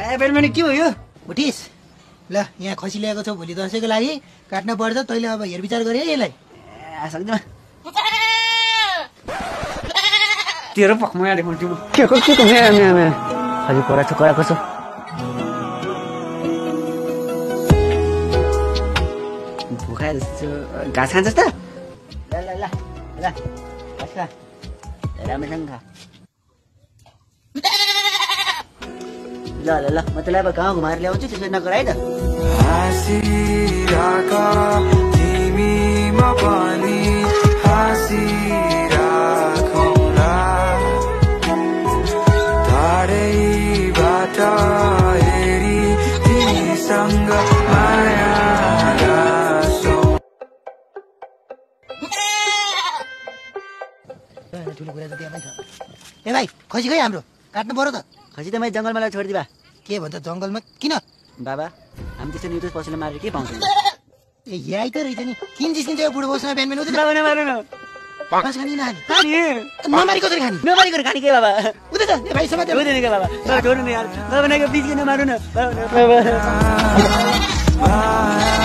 बेलमनी के हो यो उठिस ल यहाँ खसी ल्याएको छौ भोलि दसैँको लागि काट्न पर्छ तैँले अब हेरविचार गरे है यसलाई सक्दिन तेरो पखमा आले म तिम्रो के मे खाली कराएको छ भोका जस्तो घाँस खान्छ त ल ल ल ल घाँस खा राम्रोसँग खा ल ल ल म तँलाई अब गाउँ घुमाएर ल्याउँछु त्यसो नगर है त ए भाइ खसी खै हाम्रो काट्नु पर्यो त खसी त मैले जङ्गलमा छोडिदिबा के भन्छ जङ्गलमा किन बाबा हामी त्यस्तो निर्दोष पशुले मारेर के पाउँछौँ ए यही त रहेछ नि किन जिस्किन्छ यो बुढो बस्न बिहान बिहान उता बाबा नमार्नु न घाँस खाने नखाने नमारी कसरी खाने नमारीको खाने के बाबा उता छ भाइ समातेर हुँदैन के बाबा छोड्नु नि यार बाबा नाइको बिचमा नमार्नु न बाबा